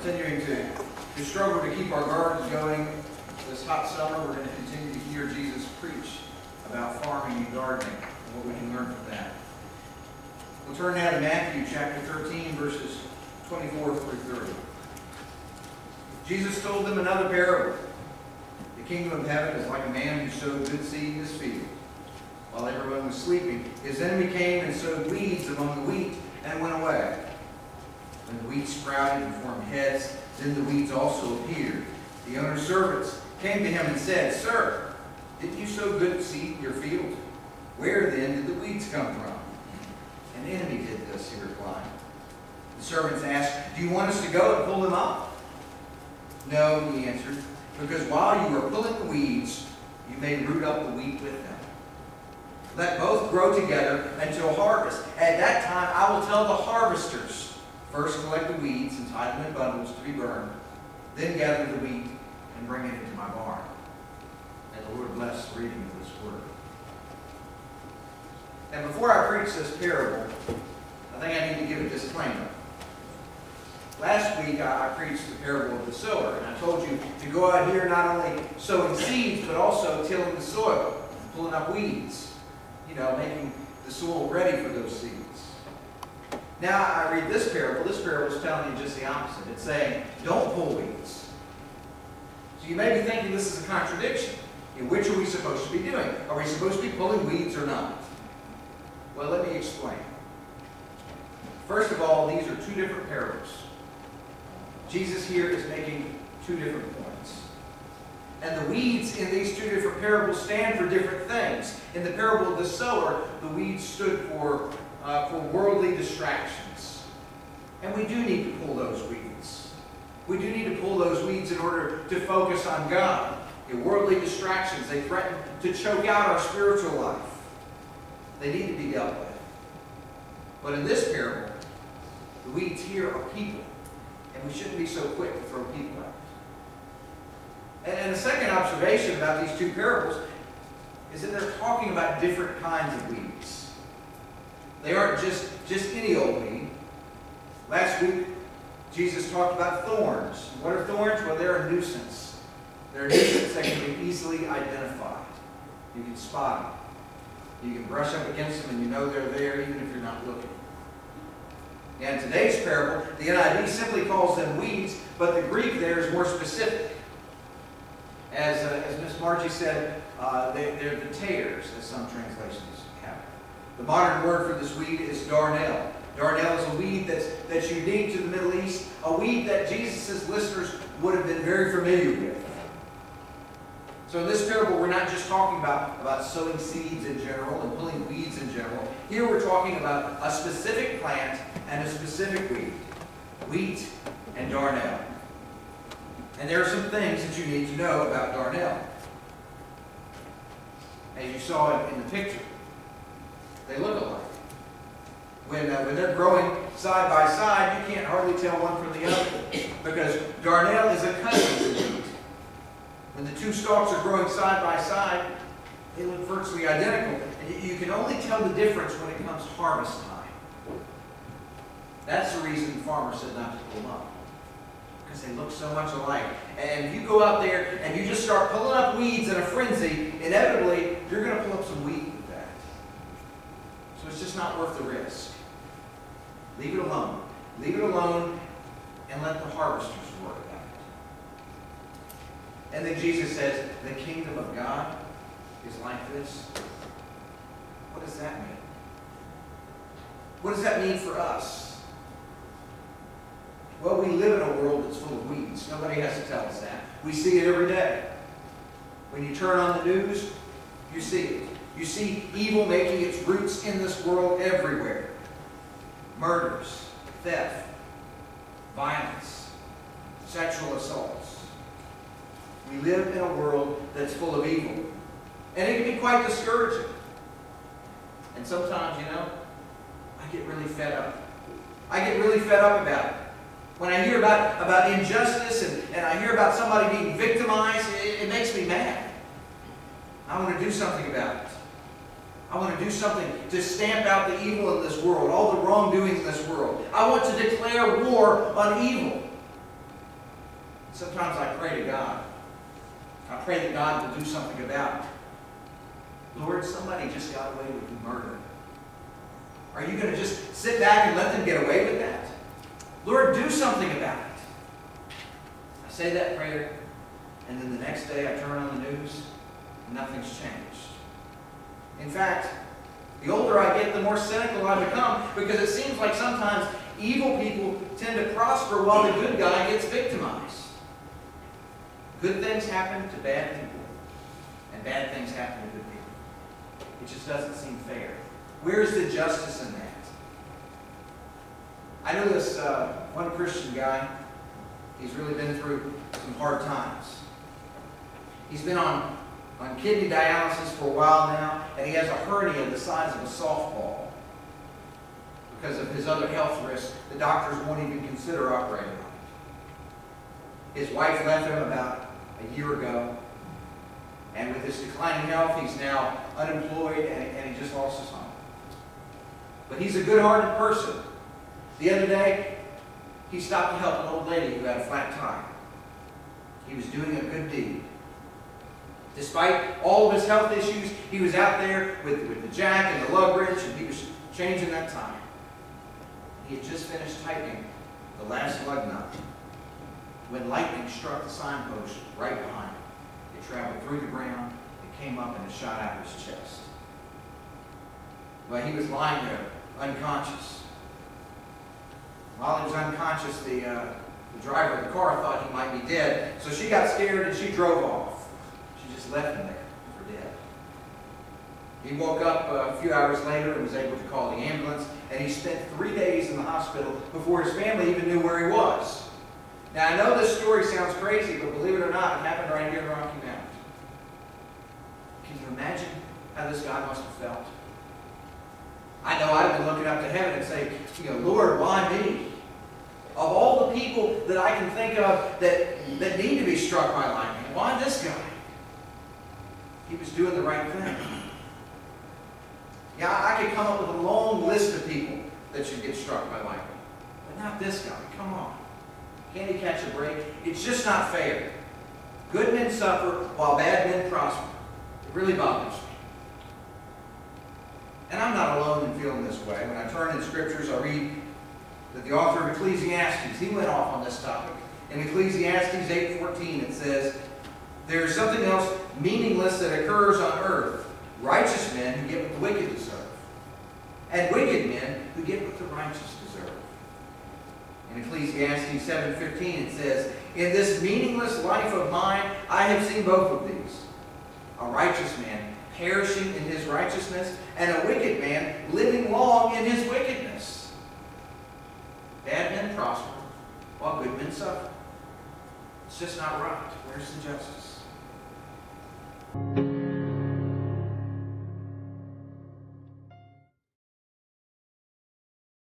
continuing to struggle to keep our gardens going this hot summer. We're going to continue to hear Jesus preach about farming and gardening and what we can learn from that. We'll turn now to Matthew chapter 13, verses 24 through 30. Jesus told them another parable. The kingdom of heaven is like a man who sowed good seed in his field. While everyone was sleeping, his enemy came and sowed weeds among the wheat and went away. When the wheat sprouted and formed heads, then the weeds also appeared. The owner's servants came to him and said, "Sir, didn't you sow good seed in your field? Where then did the weeds come from?" "An enemy did this," he replied. The servants asked, "Do you want us to go and pull them up?" "No," he answered, "because while you are pulling the weeds, you may root up the wheat with them. Let both grow together until harvest. At that time I will tell the harvesters, first collect the weeds and tie them in bundles to be burned, then gather the wheat and bring it into my barn." And the Lord bless the reading of this word. And before I preach this parable, I think I need to give a disclaimer. Last week I preached the parable of the sower, and I told you to go out here not only sowing seeds, but also tilling the soil, pulling up weeds, making the soil ready for those seeds. Now I read this parable. This parable is telling you just the opposite. It's saying, don't pull weeds. So you may be thinking this is a contradiction. Which are we supposed to be doing? Are we supposed to be pulling weeds or not? Well, let me explain. First of all, these are two different parables. Jesus here is making two different points. And the weeds in these two different parables stand for different things. In the parable of the sower, the weeds stood for worldly distractions. And we do need to pull those weeds. We do need to pull those weeds in order to focus on God. Worldly distractions, they threaten to choke out our spiritual life. They need to be dealt with. But in this parable, the weeds here are people. And we shouldn't be so quick to throw people out. And the second observation about these two parables is that they're talking about different kinds of weeds. They aren't just any old weed. Last week, Jesus talked about thorns. What are thorns? Well, they're a nuisance. They're a nuisance that can be easily identified. You can spot them. You can brush up against them and you know they're there even if you're not looking. And in today's parable, the NIV simply calls them weeds, but the Greek there is more specific. As Miss Margie said, they're the tares, as some translations have it. The modern word for this weed is darnel. Darnel is a weed that's unique to the Middle East, a weed that Jesus' listeners would have been very familiar with. So in this parable, we're not just talking about sowing seeds in general and pulling weeds in general. Here we're talking about a specific plant and a specific weed. Wheat and darnel. And there are some things that you need to know about darnel. As you saw in the picture, they look alike. When they're growing side by side, you can't hardly tell one from the other because darnel is a cousin to wheat. When the two stalks are growing side by side, they look virtually identical. And you can only tell the difference when it comes harvest time. That's the reason farmers said not to pull them up. Because they look so much alike. And if you go out there and you just start pulling up weeds in a frenzy, inevitably you're going to pull up some wheat with that. So it's just not worth the risk. Leave it alone. Leave it alone and let the harvesters work about it. And then Jesus says, the kingdom of God is like this. What does that mean? What does that mean for us? Well, we live in a world that's full of weeds. Nobody has to tell us that. We see it every day. When you turn on the news, you see it. You see evil making its roots in this world everywhere. Murders, theft, violence, sexual assaults. We live in a world that's full of evil. And it can be quite discouraging. And sometimes, I get really fed up. I get really fed up about it. When I hear about injustice and I hear about somebody being victimized, it makes me mad. I want to do something about it. I want to do something to stamp out the evil in this world, all the wrongdoing in this world. I want to declare war on evil. Sometimes I pray to God. I pray that God will do something about it. Lord, somebody just got away with murder. Are you going to just sit back and let them get away with that? Lord, do something about it. I say that prayer, and then the next day I turn on the news, and nothing's changed. In fact, the older I get, the more cynical I become, because it seems like sometimes evil people tend to prosper while the good guy gets victimized. Good things happen to bad people, and bad things happen to good people. It just doesn't seem fair. Where's the justice in that? I know this one Christian guy. He's really been through some hard times. He's been on kidney dialysis for a while now, and he has a hernia the size of a softball. Because of his other health risks, the doctors won't even consider operating on it. His wife left him about a year ago, and with his declining health, he's now unemployed, and he just lost his home. But he's a good-hearted person. The other day, he stopped to help an old lady who had a flat tire. He was doing a good deed. Despite all of his health issues, he was out there with the jack and the lug wrench, and he was changing that tire. He had just finished tightening the last lug nut when lightning struck the signpost right behind him. It traveled through the ground, it came up, and it shot out of his chest. Well, he was lying there, unconscious. While he was unconscious, the driver of the car thought he might be dead, so she got scared and she drove off. She just left him there for dead. He woke up a few hours later and was able to call the ambulance, and he spent 3 days in the hospital before his family even knew where he was. Now, I know this story sounds crazy, but believe it or not, it happened right here in Rocky Mount. Can you imagine how this guy must have felt? I know I've been looking up to heaven and saying, Lord, why me? Of all the people that I can think of that need to be struck by lightning, why this guy? He was doing the right thing. Yeah, I could come up with a long list of people that should get struck by lightning. But not this guy. Come on. Can't he catch a break? It's just not fair. Good men suffer while bad men prosper. It really bothers me. And I'm not alone in feeling this way. When I turn in Scriptures, I read that the author of Ecclesiastes, he went off on this topic. In Ecclesiastes 8:14, it says, "There is something else meaningless that occurs on earth. Righteous men who get what the wicked deserve, and wicked men who get what the righteous deserve." In Ecclesiastes 7:15, it says, "In this meaningless life of mine, I have seen both of these. A righteous man perishing in his righteousness, and a wicked man living long in his wickedness." Bad men prosper, while good men suffer. It's just not right. Where's the justice?